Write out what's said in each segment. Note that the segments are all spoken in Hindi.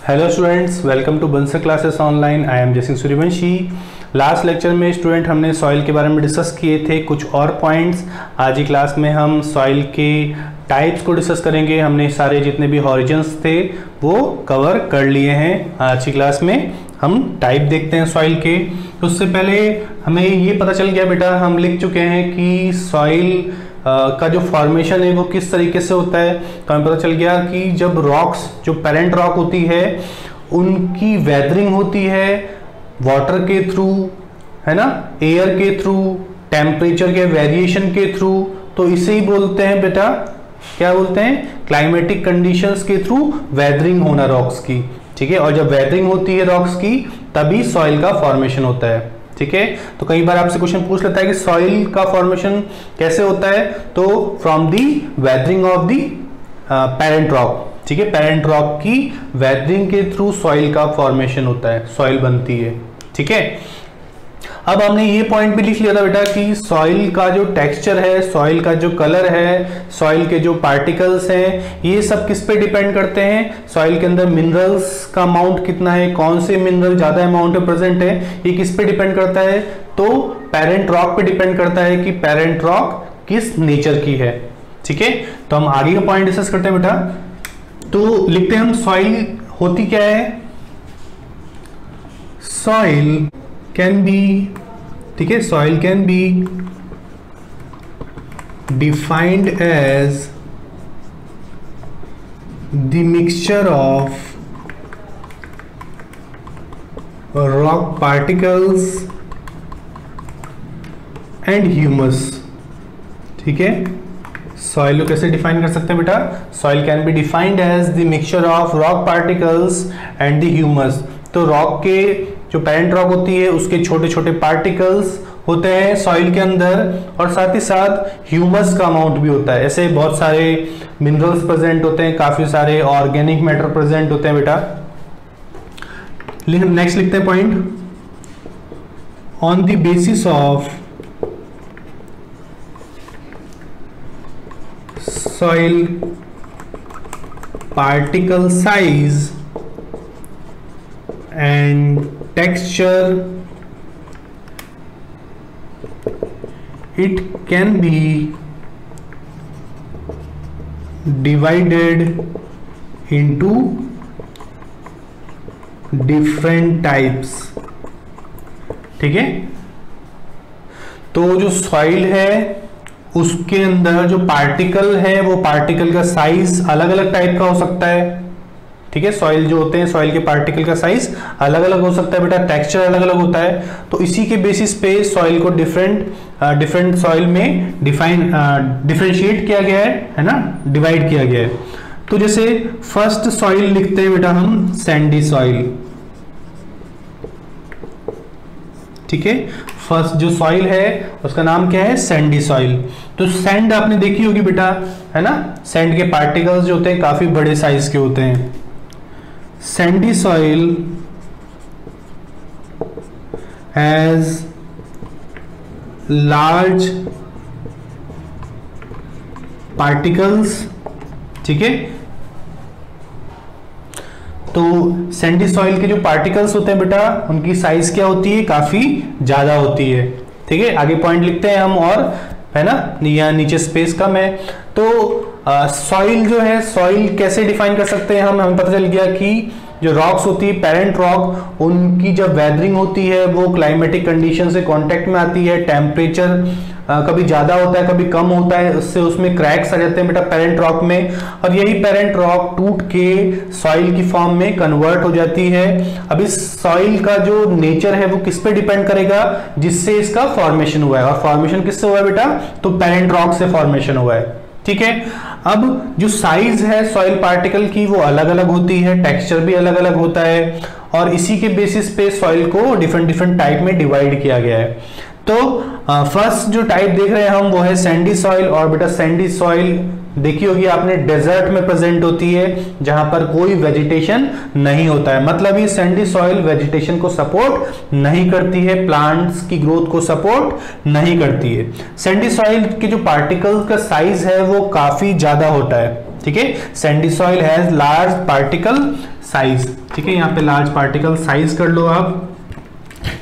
Hello students, welcome to Bansal classes online. I am Jaisingh Suryavanshi. Last lecture में स्टूडेंट हमने सॉइल के बारे में डिस्कस किए थे कुछ और पॉइंट्स। आज की क्लास में हम सॉइल के टाइप्स को डिस्कस करेंगे। हमने सारे जितने भी हॉरिजन्स थे वो कवर कर लिए हैं। आज की क्लास में हम टाइप देखते हैं सॉइल के। तो उससे पहले हमें ये पता चल गया बेटा, हम लिख चुके हैं कि सॉइल का जो फॉर्मेशन है वो किस तरीके से होता है। तो हमें पता चल गया कि जब रॉक्स, जो पेरेंट रॉक होती है, उनकी वेदरिंग होती है वाटर के थ्रू, है ना, एयर के थ्रू, टेम्परेचर के वेरिएशन के थ्रू। तो इसे ही बोलते हैं बेटा, क्या बोलते हैं, क्लाइमेटिक कंडीशंस के थ्रू वेदरिंग होना रॉक्स की। ठीक है, और जब वेदरिंग होती है रॉक्स की तभी सॉइल का फॉर्मेशन होता है। ठीक है, तो कई बार आपसे क्वेश्चन पूछ लेता है कि सॉइल का फॉर्मेशन कैसे होता है, तो from the weathering of the parent rock. ठीक है, पेरेंट रॉक की वेदरिंग के थ्रू सॉइल का फॉर्मेशन होता है, सॉइल बनती है। ठीक है, अब हमने ये पॉइंट भी लिख लिया था बेटा कि सॉइल का जो टेक्सचर है, सॉइल का जो कलर है, सॉइल के जो पार्टिकल्स हैं, ये सब किस पे डिपेंड करते हैं। सॉइल के अंदर मिनरल्स का अमाउंट कितना है, कौन से मिनरल ज्यादा अमाउंट में प्रेजेंट है, ये किस पे डिपेंड करता है, तो पेरेंट रॉक पे डिपेंड करता है कि पेरेंट रॉक किस नेचर की है। ठीक है, तो हम आगे का पॉइंट डिस्कस करते हैं बेटा। तो लिखते हैं हम, सॉइल होती क्या है। सॉइल कैन बी, ठीक है, soil can be defined as the mixture of rock particles and humus. ठीक है, सॉइल को कैसे डिफाइन कर सकते हैं बेटा, soil can be defined as the mixture of rock particles and the humus. तो रॉक के जो पेरेंट रॉक होती है उसके छोटे छोटे पार्टिकल्स होते हैं सॉइल के अंदर, और साथ ही साथ ह्यूमस का अमाउंट भी होता है। ऐसे बहुत सारे मिनरल्स प्रेजेंट होते हैं, काफी सारे ऑर्गेनिक मैटर प्रेजेंट होते हैं बेटा। नेक्स्ट लिखते हैं point, on the basis of soil particle size and texture, it can be divided into different types। ठीक है, तो जो सॉइल है उसके अंदर जो पार्टिकल है वो पार्टिकल का साइज अलग अलग टाइप का हो सकता है। ठीक है, सॉइल जो होते हैं, सॉइल के पार्टिकल का साइज अलग अलग हो सकता है बेटा, टेक्सचर अलग अलग होता है। तो इसी के बेसिस पे सॉइल को डिफरेंट सॉइल में डिफरेंशिएट किया गया है ना, डिवाइड किया गया है। तो जैसे फर्स्ट सॉइल लिखते हैं बेटा हम, सैंडी सॉइल। ठीक है, फर्स्ट जो सॉइल है उसका नाम क्या है, सैंडी सॉइल। तो सैंड आपने देखी होगी बेटा, है ना, सैंड के पार्टिकल्स जो होते हैं काफी बड़े साइज के होते हैं। Sandy soil has large particles। ठीक है, तो सैंडी सॉइल के जो पार्टिकल्स होते हैं बेटा उनकी साइज क्या होती है, काफी ज्यादा होती है। ठीक है, आगे पॉइंट लिखते हैं हम, और है ना, यहाँ नीचे स्पेस कम है। तो सॉइल जो है, सॉइल कैसे डिफाइन कर सकते हैं हम, हमें पता चल गया कि जो रॉक्स होती है पेरेंट रॉक, उनकी जब वेदरिंग होती है वो क्लाइमेटिक कंडीशन से कांटेक्ट में आती है, टेम्परेचर कभी ज्यादा होता है कभी कम होता है, उससे उसमें क्रैक्स आ जाते हैं बेटा पेरेंट रॉक में, और यही पेरेंट रॉक टूट के सॉइल की फॉर्म में कन्वर्ट हो जाती है। अब इस सॉइल का जो नेचर है वो किस पे डिपेंड करेगा, जिससे इसका फॉर्मेशन हुआ है, और फॉर्मेशन किससे हुआ है बेटा, तो पेरेंट रॉक से फॉर्मेशन हुआ है। ठीक है, अब जो साइज है सॉइल पार्टिकल की वो अलग अलग होती है, टेक्सचर भी अलग अलग होता है, और इसी के बेसिस पे सॉइल को डिफरेंट टाइप में डिवाइड किया गया है। तो फर्स्ट जो टाइप देख रहे हैं हम वो है सैंडी सॉइल, और बेटा सैंडी सॉइल देखी होगी आपने, डेजर्ट में प्रेजेंट होती है जहां पर कोई वेजिटेशन नहीं होता है। मतलब ये सैंडी सॉइल वेजिटेशन को सपोर्ट नहीं करती है, प्लांट्स की ग्रोथ को सपोर्ट नहीं करती है। सैंडी सॉइल के जो पार्टिकल्स का साइज है वो काफी ज्यादा होता है। ठीक है, Sandy soil has large particle size, ठीक है, यहाँ पे लार्ज पार्टिकल साइज कर लो आप।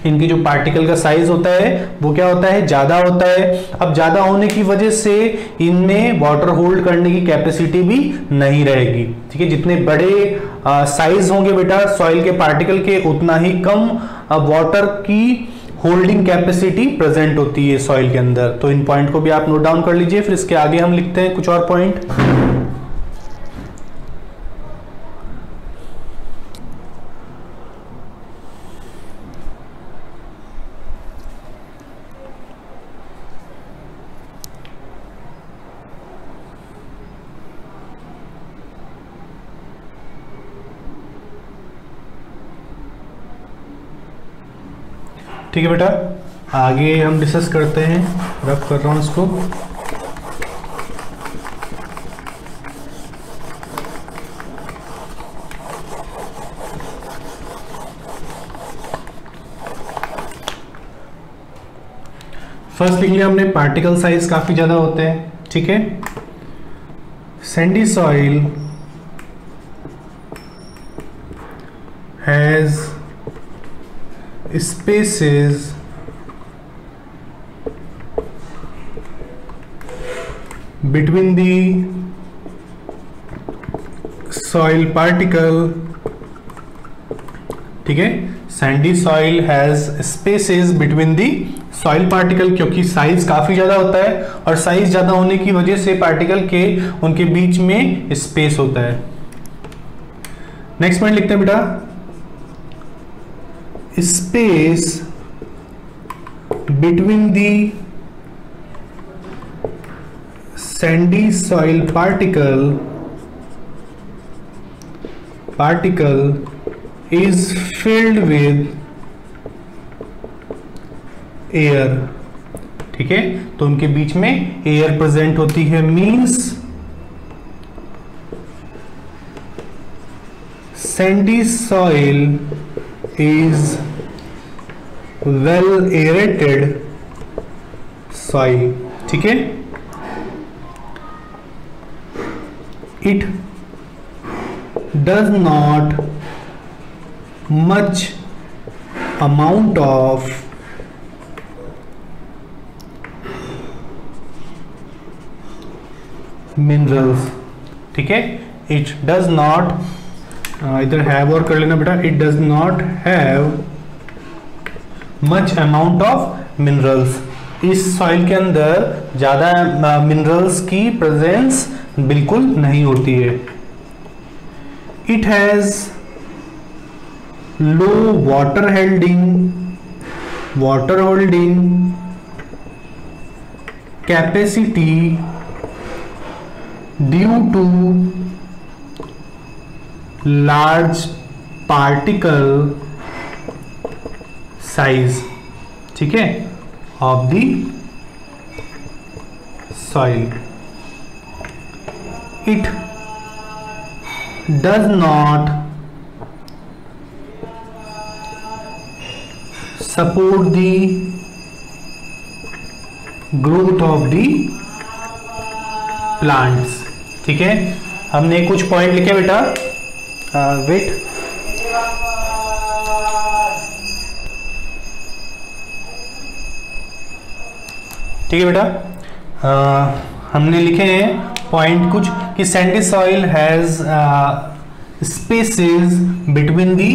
इनकी जो पार्टिकल का साइज होता है वो क्या होता है, ज्यादा होता है। अब ज्यादा होने की वजह से इनमें वाटर होल्ड करने की कैपेसिटी भी नहीं रहेगी, ठीक है। जितने बड़े साइज होंगे बेटा सॉइल के पार्टिकल के, उतना ही कम वाटर की होल्डिंग कैपेसिटी प्रेजेंट होती है सॉइल के अंदर। तो इन पॉइंट को भी आप नोट डाउन कर लीजिए, फिर इसके आगे हम लिखते हैं कुछ और पॉइंट। ठीक है बेटा, आगे हम डिस्कस करते हैं। रफ कर रहा हूं इसको। फर्स्ट लिख लिया हमने, पार्टिकल साइज काफी ज्यादा होते हैं, ठीक है। Sandy soil has spaces between the soil particle, ठीक है। Sandy soil has spaces between the soil particle, क्योंकि साइज काफी ज्यादा होता है और साइज ज्यादा होने की वजह से पार्टिकल के उनके बीच में स्पेस होता है। नेक्स्ट पॉइंट लिखते हैं बेटा, space between the sandy soil particle is filled with air, ठीक है। तो उनके बीच में एयर प्रेजेंट होती है, means sandy soil is well aerated soil, ठीक है। It does not much amount of minerals, ठीक है। It does not, इधर हैव और कर लेना बेटा, it does not have much amount of minerals. इस सॉइल के अंदर ज्यादा मिनरल्स की प्रेजेंस बिल्कुल नहीं होती है। It has low water holding capacity due to large particle size, ठीक है, of the soil. It does not support the growth of the plants, ठीक है। हमने कुछ पॉइंट लिखे बेटा, वेट, ठीक है बेटा। हमने लिखे हैं पॉइंट कुछ कि Sandy soil has spaces between the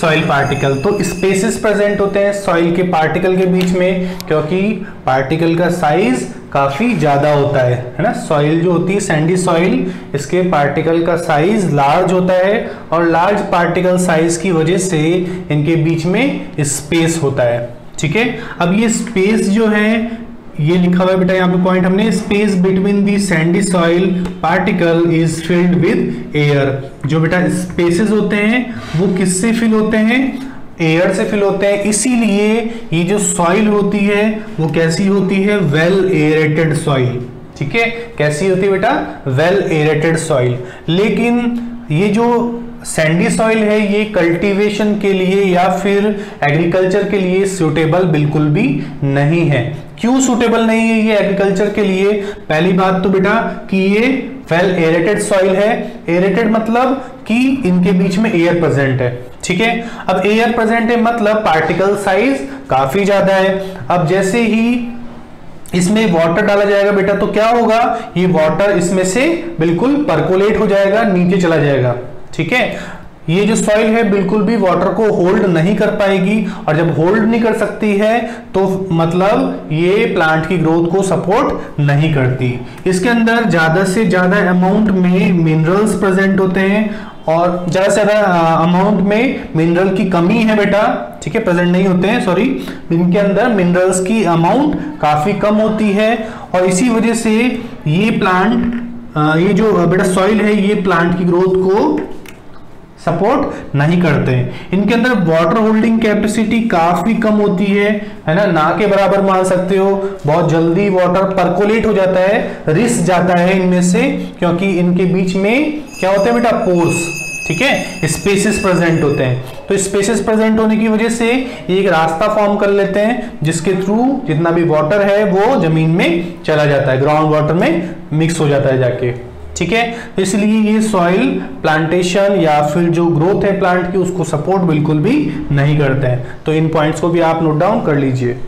soil particle. तो स्पेसेस प्रेजेंट होते हैं सॉइल के पार्टिकल के बीच में, क्योंकि पार्टिकल का साइज काफी ज्यादा होता है ना। सॉइल जो होती है सैंडी सॉइल, इसके पार्टिकल का साइज लार्ज होता है और लार्ज पार्टिकल साइज की वजह से इनके बीच में स्पेस होता है, ठीक है। अब ये स्पेस जो है, ये लिखा हुआ है बेटा यहाँ पे पॉइंट हमने, space between the Sandy soil particle is filled with air. जो बेटा स्पेसेस होते हैं वो किससे फिल होते हैं, एयर से फिल होते हैं। इसीलिए ये जो सॉइल होती है वो कैसी होती है, वेल एरेटेड सॉइल, ठीक है। कैसी होती है बेटा, वेल एरेटेड सॉइल। लेकिन ये जो सैंडी सॉइल है ये कल्टीवेशन के लिए या फिर एग्रीकल्चर के लिए सूटेबल बिल्कुल भी नहीं है। क्यों सूटेबल नहीं है ये एग्रीकल्चर के लिए? पहली बात तो बेटा कि ये वेल एरेटेड सॉइल है, एरेटेड मतलब कि इनके बीच में एयर प्रेजेंट है, ठीक है। अब एयर प्रेजेंट है मतलब पार्टिकल साइज काफी ज्यादा है। अब जैसे ही इसमें वाटर डाला जाएगा बेटा तो क्या होगा, ये वाटर इसमें से बिल्कुल परकोलेट हो जाएगा, नीचे चला जाएगा, ठीक है। ये जो सॉइल है बिल्कुल भी वाटर को होल्ड नहीं कर पाएगी, और जब होल्ड नहीं कर सकती है तो मतलब ये प्लांट की ग्रोथ को सपोर्ट नहीं करती। इसके अंदर ज्यादा से ज्यादा अमाउंट में मिनरल्स प्रेजेंट होते हैं, और ज्यादा से ज्यादा अमाउंट में मिनरल की कमी है बेटा, ठीक है, प्रेजेंट नहीं होते हैं, सॉरी। इनके अंदर मिनरल्स की अमाउंट काफी कम होती है, और इसी वजह से ये प्लांट ये जो बेटा सॉइल है ये प्लांट की ग्रोथ को सपोर्ट नहीं करते हैं। इनके अंदर वाटर होल्डिंग कैपेसिटी काफी कम होती है ना के बराबर मान सकते हो। बहुत जल्दी वाटर परकोलेट हो जाता है, रिस जाता है इनमें से, क्योंकि इनके बीच में क्या होते हैं बेटा, पोर्स, ठीक है, स्पेसेस प्रेजेंट होते हैं। तो स्पेसेस प्रेजेंट होने की वजह से एक रास्ता फॉर्म कर लेते हैं जिसके थ्रू जितना भी वाटर है वो जमीन में चला जाता है, ग्राउंड वाटर में मिक्स हो जाता है जाके, ठीक है। तो इसलिए ये सॉइल प्लांटेशन या फिर जो ग्रोथ है प्लांट की उसको सपोर्ट बिल्कुल भी नहीं करते हैं। तो इन पॉइंट्स को भी आप नोट डाउन कर लीजिए।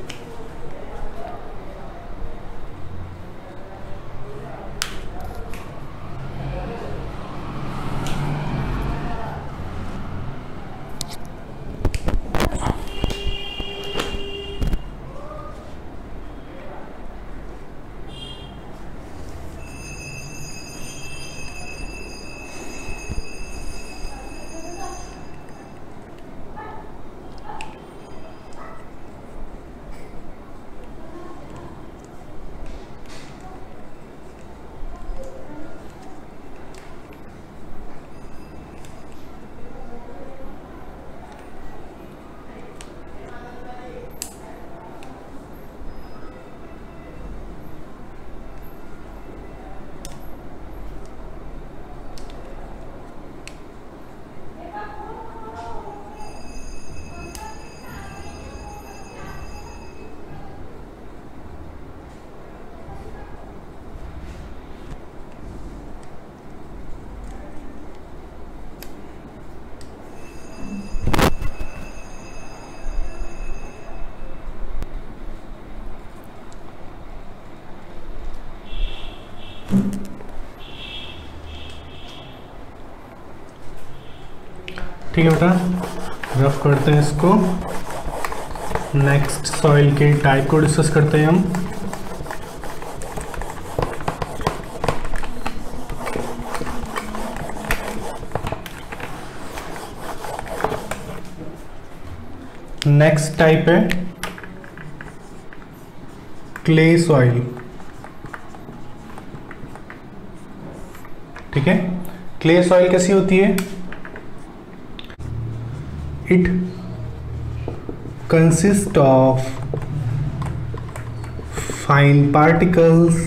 ठीक है बेटा, रफ करते हैं इसको। नेक्स्ट सॉइल के टाइप को डिस्कस करते हैं हम। नेक्स्ट टाइप है क्ले सॉइल, ठीक है। क्ले सॉइल कैसी होती है, it consist of fine particles,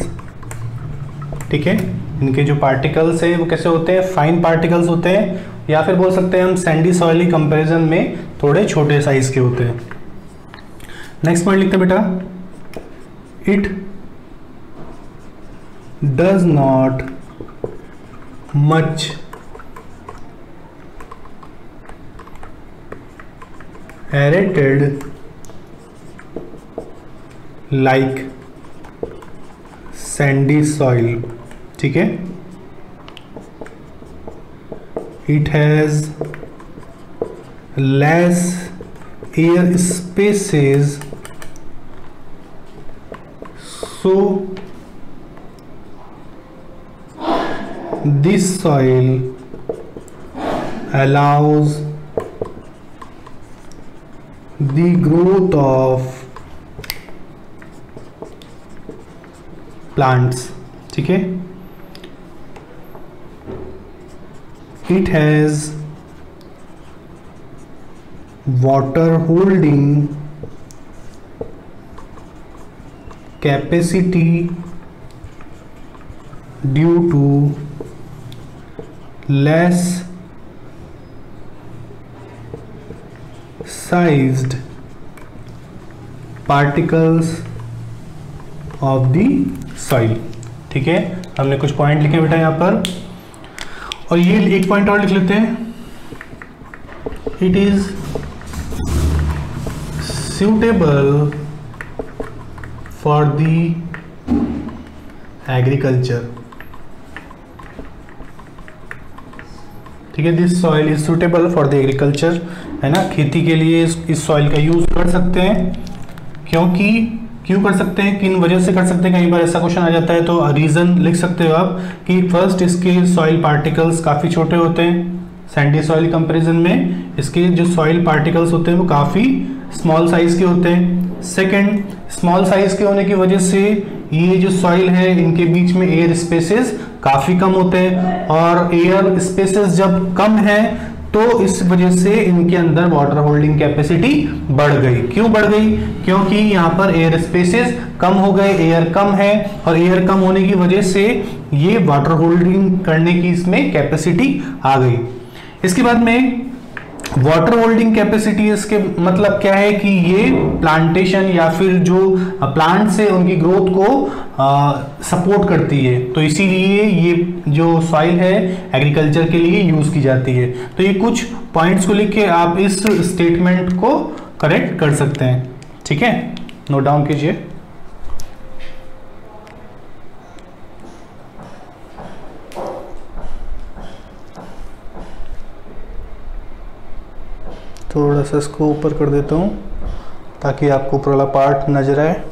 ठीक है। इनके जो पार्टिकल्स है वो कैसे होते हैं, फाइन पार्टिकल्स होते हैं, या फिर बोल सकते हैं हम सैंडी सॉइल कंपैरिजन में थोड़े छोटे साइज के होते हैं। नेक्स्ट पॉइंट लिखते हैं बेटा, it does not much aerated like sandy soil, ठीक है। it has less air spaces, so this soil allows the growth of plants, ठीक है। it has water holding capacity due to less sized particles of the soil, ठीक है। हमने कुछ पॉइंट लिखे बेटा यहाँ पर, और ये एक पॉइंट और लिख लेते हैं, it is suitable for the agriculture। ठीक है, this soil is suitable for the agriculture, है ना, खेती के लिए इस सॉइल का यूज कर सकते हैं। क्योंकि क्यों कर सकते हैं, किन वजह से कर सकते हैं, कई बार ऐसा क्वेश्चन आ जाता है तो रीजन लिख सकते हो आप कि फर्स्ट इसके सॉइल पार्टिकल्स काफ़ी छोटे होते हैं, सैंडी सॉइल कंपैरिजन में इसके जो सॉइल पार्टिकल्स होते हैं वो काफ़ी स्मॉल साइज के होते हैं। सेकंड, स्मॉल साइज के होने की वजह से ये जो सॉइल है इनके बीच में एयर स्पेसेस काफ़ी कम होते हैं, और एयर स्पेसेस जब कम है तो इस वजह से इनके अंदर वाटर होल्डिंग कैपेसिटी बढ़ गई। क्यों बढ़ गई, क्योंकि यहाँ पर एयर स्पेसेस कम हो गए, एयर कम है, और एयर कम होने की वजह से ये वाटर होल्डिंग करने की इसमें कैपेसिटी आ गई। इसके बाद में वाटर होल्डिंग कैपेसिटी, इसके मतलब क्या है कि ये प्लांटेशन या फिर जो प्लांट से उनकी ग्रोथ को सपोर्ट करती है, तो इसीलिए ये जो सॉइल है एग्रीकल्चर के लिए यूज की जाती है। तो ये कुछ पॉइंट्स को लिख के आप इस स्टेटमेंट को करेक्ट कर सकते हैं। ठीक है, नोट डाउन कीजिए। थोड़ा सा इसको ऊपर कर देता हूँ ताकि आपको ऊपर वाला पार्ट नजर आए।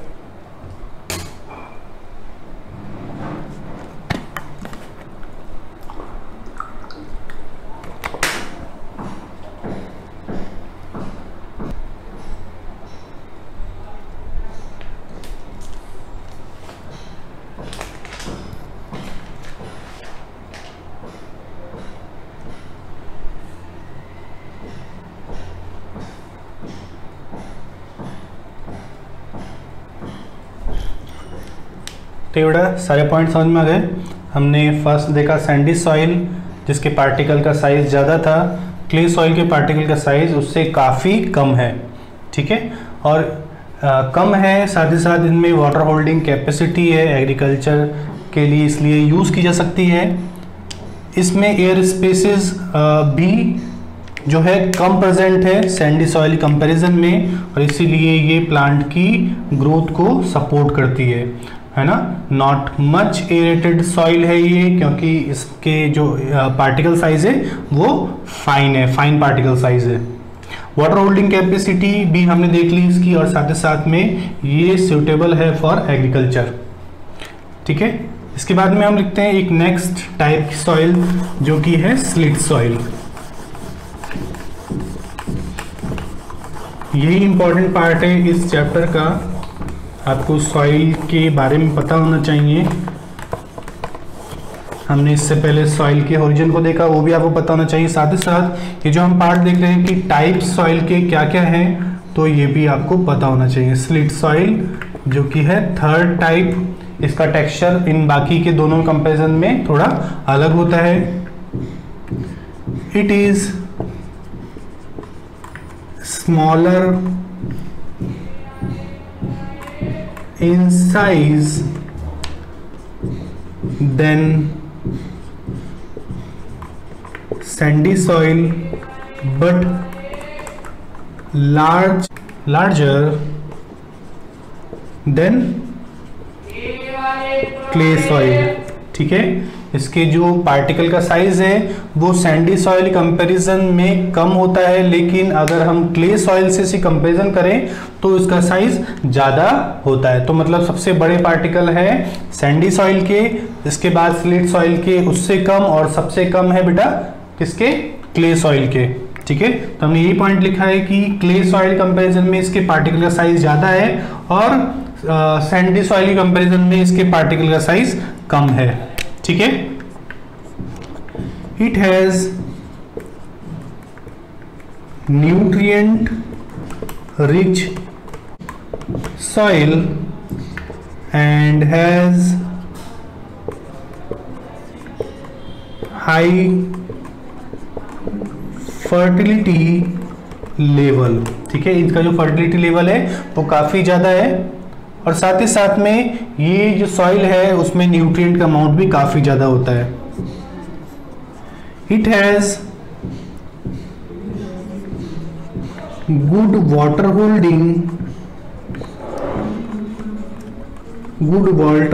तो ये बड़ा सारे पॉइंट समझ में आ गए। हमने फर्स्ट देखा सैंडी सॉइल जिसके पार्टिकल का साइज ज़्यादा था, क्ले सॉइल के पार्टिकल का साइज उससे काफ़ी कम है। ठीक है, और कम है, साथ ही साथ इनमें वाटर होल्डिंग कैपेसिटी है एग्रीकल्चर के लिए, इसलिए यूज़ की जा सकती है। इसमें एयर स्पेसेस भी जो है कम प्रेजेंट है सैंडी सॉइल कंपैरिजन में, और इसीलिए ये प्लांट की ग्रोथ को सपोर्ट करती है ना। नॉट मच एरेटेड सॉइल है ये, क्योंकि इसके जो पार्टिकल साइज है वो फाइन है, फाइन पार्टिकल साइज है। वाटर होल्डिंग कैपेसिटी भी हमने देख ली इसकी, और साथ ही साथ में ये सूटेबल है फॉर एग्रीकल्चर। ठीक है, इसके बाद में हम लिखते हैं एक नेक्स्ट टाइप की सॉइल जो कि है स्लिट सॉइल। यही इंपॉर्टेंट पार्ट है इस चैप्टर का, आपको सॉइल के बारे में पता होना चाहिए। हमने इससे पहले सॉइल के ओरिजिन को देखा, वो भी आपको पता होना चाहिए। साथ ही साथ ये जो हम पार्ट देख रहे हैं कि टाइप सॉइल के क्या क्या हैं, तो ये भी आपको पता होना चाहिए। स्लिट सॉइल जो कि है थर्ड टाइप, इसका टेक्सचर इन बाकी के दोनों कंपैरिजन में थोड़ा अलग होता है। It is smaller in size than sandy soil but larger than clay soil। ठीक है, इसके जो पार्टिकल का साइज है वो सैंडी सॉइल कंपैरिजन में कम होता है, लेकिन अगर हम क्ले सॉइल से इसे कंपैरिजन करें तो इसका साइज ज़्यादा होता है। तो मतलब सबसे बड़े पार्टिकल है सैंडी सॉइल के, इसके बाद स्लिट सॉइल के उससे कम, और सबसे कम है बेटा किसके, क्ले सॉइल के। ठीक है, तो हमने यही पॉइंट लिखा है कि क्ले सॉइल कंपैरिजन में इसके पार्टिकल का साइज ज़्यादा है, और सैंडी सॉइल के कंपैरिजन में इसके पार्टिकल का साइज कम है। ठीक है, it has nutrient rich soil and has high fertility level। ठीक है, इसका जो फर्टिलिटी लेवल है वो काफ़ी ज़्यादा है, और साथ ही साथ में ये जो सॉइल है उसमें न्यूट्रिएंट का अमाउंट भी काफी ज्यादा होता है। It has good water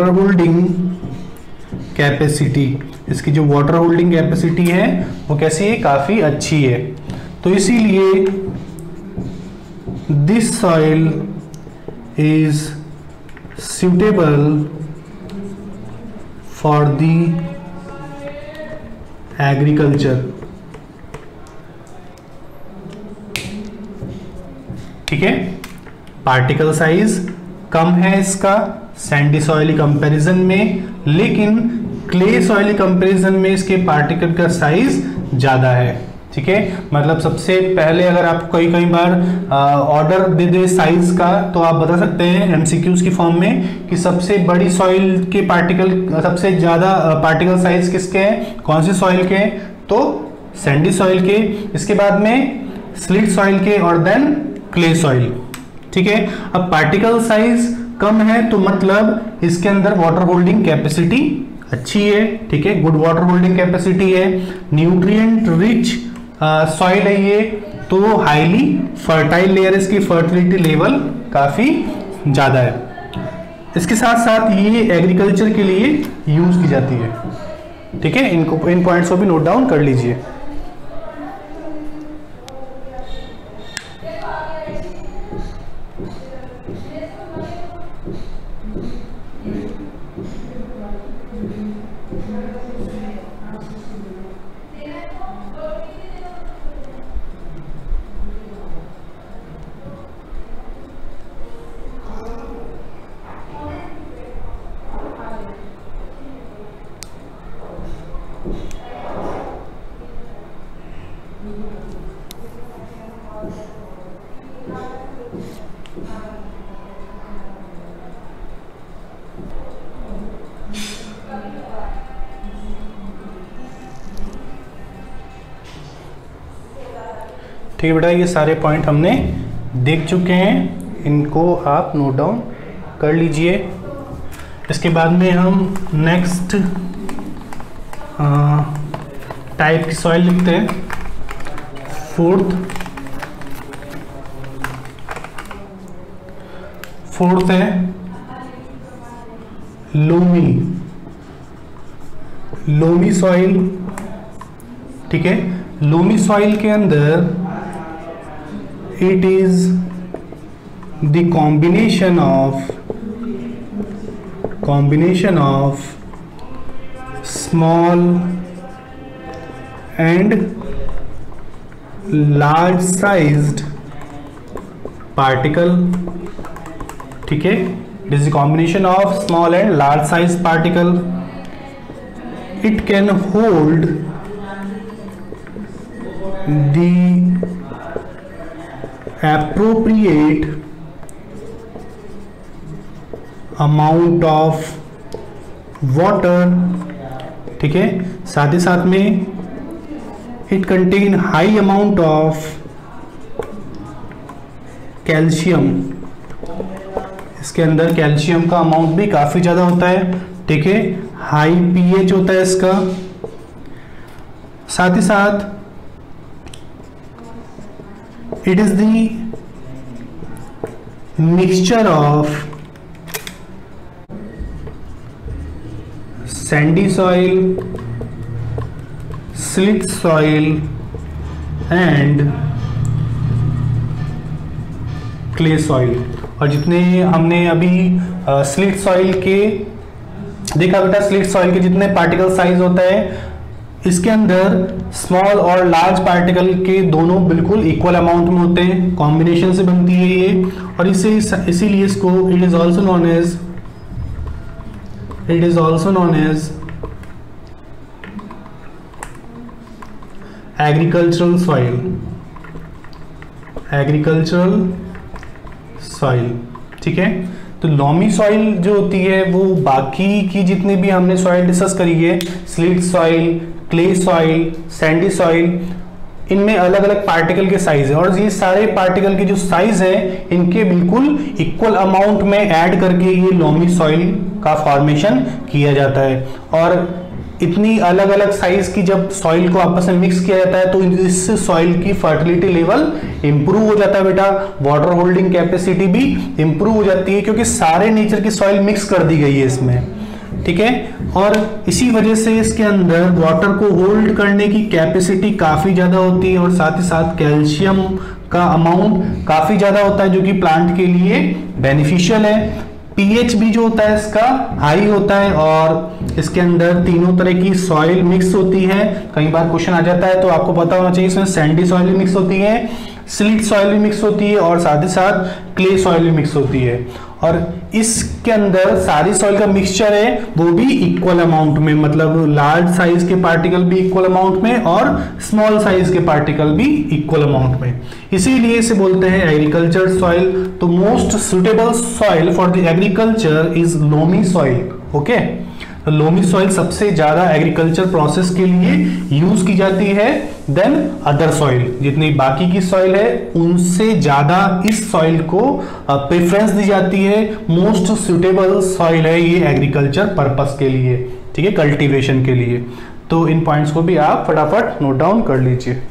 holding capacity. इसकी जो वाटर होल्डिंग कैपेसिटी है वो कैसी है, काफी अच्छी है। तो इसीलिए this soil is suitable for the agriculture। ठीक है, पार्टिकल साइज कम है इसका सैंडी सॉइल कंपैरिजन में, लेकिन क्ले सॉइल कंपैरिजन में इसके पार्टिकल का साइज ज्यादा है। ठीक है, मतलब सबसे पहले अगर आप कई बार ऑर्डर दे दे साइज का, तो आप बता सकते हैं एमसीक्यूज की फॉर्म में कि सबसे बड़ी सॉइल के पार्टिकल, सबसे ज्यादा पार्टिकल साइज किसके हैं, कौन सी सॉइल के हैं, तो सैंडी सॉइल के, इसके बाद में स्लिट सॉइल के और देन क्ले सॉइल। ठीक है, अब पार्टिकल साइज कम है तो मतलब इसके अंदर वाटर होल्डिंग कैपेसिटी अच्छी है। ठीक है, गुड वाटर होल्डिंग कैपेसिटी है, न्यूट्रिएंट रिच सॉइल है ये, तो हाईली फर्टाइल लेयर, इसकी फर्टिलिटी लेवल काफी ज्यादा है। इसके साथ साथ ये एग्रीकल्चर के लिए यूज की जाती है। ठीक है, इन पॉइंट्स को भी नोट डाउन कर लीजिए। ठीक है बेटा, ये सारे पॉइंट हमने देख चुके हैं, इनको आप नोट डाउन कर लीजिए। इसके बाद में हम नेक्स्ट टाइप की सॉइल लिखते हैं। फोर्थ है लोमी सॉइल। ठीक है, लोमी सॉइल के अंदर it is the combination of small and large sized particle। ठीक है, it is the combination of small and large sized particle। it can hold the appropriate amount of water। ठीक है, साथ ही साथ में it contain high amount of calcium. इसके अंदर कैल्शियम का अमाउंट भी काफी ज्यादा होता है। ठीक है, हाई पीएच होता है इसका। साथ ही साथ it is the mixture of sandy soil, slit soil and clay soil। और जितने हमने अभी स्लिट सॉइल के देखा बेटा, स्लिट सॉइल के जितने पार्टिकल साइज होता है, इसके अंदर स्मॉल और लार्ज पार्टिकल के दोनों बिल्कुल इक्वल अमाउंट में होते हैं, कॉम्बिनेशन से बनती है ये। और इसीलिए इसको it is also known as agricultural soil. ठीक है, तो लोमी सॉइल जो होती है वो बाकी की जितनी भी हमने सॉइल डिस्कस करी है, slit soil, clay soil, Sandy soil, इनमें अलग अलग पार्टिकल के साइज है और ये सारे पार्टिकल के जो साइज है इनके बिल्कुल इक्वल अमाउंट में ऐड करके ये लोमी सॉइल का फॉर्मेशन किया जाता है। और इतनी अलग अलग साइज की जब सॉइल को आपस में मिक्स किया जाता है तो इससे सॉइल की फर्टिलिटी लेवल इंप्रूव हो जाता है बेटा, वाटर होल्डिंग कैपेसिटी भी इंप्रूव हो जाती है क्योंकि सारे नेचर की सॉइल मिक्स कर दी गई है इसमें, ठीक है। और इसी वजह से इसके अंदर वाटर को होल्ड करने की कैपेसिटी काफी ज्यादा होती है और साथ ही साथ कैल्शियम का अमाउंट काफी ज्यादा होता है जो कि प्लांट के लिए बेनिफिशियल है। पीएच भी जो होता है इसका हाई होता है और इसके अंदर तीनों तरह की सॉइल मिक्स होती है। कई बार क्वेश्चन आ जाता है तो आपको पता होना चाहिए इसमें सैंडी सॉइल भी मिक्स होती है, सिल्ट सॉइल भी मिक्स होती है और साथ ही साथ क्ले सॉइल भी मिक्स होती है। और इसके अंदर सारी सॉइल का मिक्सचर है वो भी इक्वल अमाउंट में, मतलब लार्ज साइज के पार्टिकल भी इक्वल अमाउंट में और स्मॉल साइज के पार्टिकल भी इक्वल अमाउंट में। इसीलिए इसे बोलते हैं एग्रीकल्चर सॉइल। तो most suitable soil for the agriculture is loamy soil. Okay, तो लोमी सॉइल सबसे ज्यादा एग्रीकल्चर प्रोसेस के लिए यूज की जाती है देन अदर सॉइल। जितनी बाकी की सॉइल है उनसे ज्यादा इस सॉइल को प्रेफरेंस दी जाती है। मोस्ट सुटेबल सॉइल है ये एग्रीकल्चर पर्पस के लिए, ठीक है, कल्टीवेशन के लिए। तो इन पॉइंट्स को भी आप फटाफट नोट डाउन कर लीजिए।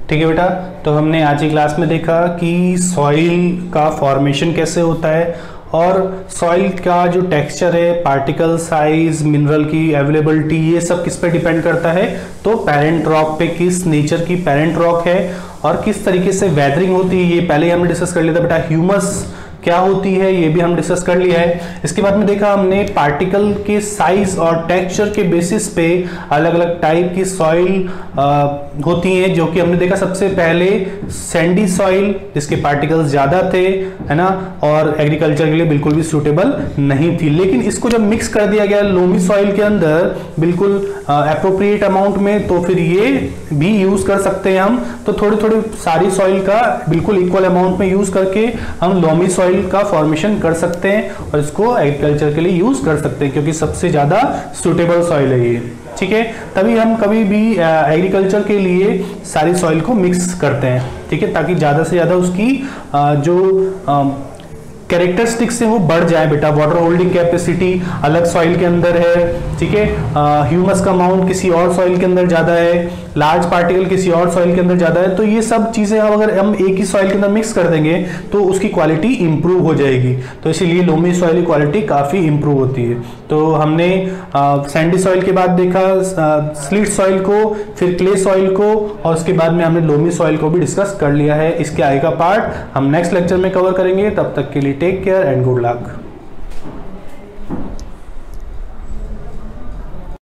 ठीक है बेटा, तो हमने आज की क्लास में देखा कि सॉइल का फॉर्मेशन कैसे होता है और सॉइल का जो टेक्सचर है, पार्टिकल साइज, मिनरल की अवेलेबिलिटी, ये सब किस पे डिपेंड करता है। तो पेरेंट रॉक पे किस नेचर की पेरेंट रॉक है और किस तरीके से वेदरिंग होती है ये पहले हमने डिस्कस कर लिया था बेटा। ह्यूमस क्या होती है ये भी हम डिस्कस कर लिया है। इसके बाद में देखा हमने पार्टिकल के साइज और टेक्सचर के बेसिस पे अलग अलग टाइप की सॉइल होती हैं, जो कि हमने देखा सबसे पहले सैंडी सॉइल जिसके पार्टिकल्स ज्यादा थे, है ना, और एग्रीकल्चर के लिए बिल्कुल भी सूटेबल नहीं थी। लेकिन इसको जब मिक्स कर दिया गया लोमी सॉइल के अंदर बिल्कुल एप्रोप्रिएट अमाउंट में, तो फिर ये भी यूज कर सकते हैं हम। तो थोड़ी थोड़ी सारी सॉइल का बिल्कुल इक्वल अमाउंट में यूज करके हम लोमी सॉइल का फॉर्मेशन कर सकते हैं और इसको एग्रीकल्चर के लिए यूज कर सकते हैं क्योंकि सबसे ज्यादा सुटेबल सॉइल है ये, ठीक है। तभी हम कभी भी एग्रीकल्चर के लिए सारी सॉइल को मिक्स करते हैं, ठीक है, ताकि ज्यादा से ज्यादा उसकी जो कैरेक्टरिस्टिक्स से वो बढ़ जाए बेटा। वाटर होल्डिंग कैपेसिटी अलग सॉइल के अंदर है, ठीक है, ह्यूमस का अमाउंट किसी और सॉइल के अंदर ज्यादा है, लार्ज पार्टिकल किसी और सॉइल के अंदर ज्यादा है। तो ये सब चीजें अगर हम एक ही सॉइल के अंदर मिक्स कर देंगे तो उसकी क्वालिटी इंप्रूव हो जाएगी। तो इसीलिए लोमी सॉइल की क्वालिटी काफी इंप्रूव होती है। तो हमने सैंडी सॉइल के बाद देखा स्लिट सॉइल को, फिर क्ले सॉइल को और उसके बाद में हमने लोमी सॉइल को भी डिस्कस कर लिया है। इसके आगे का पार्ट हम नेक्स्ट लेक्चर में कवर करेंगे। तब तक के लिए take care and good luck.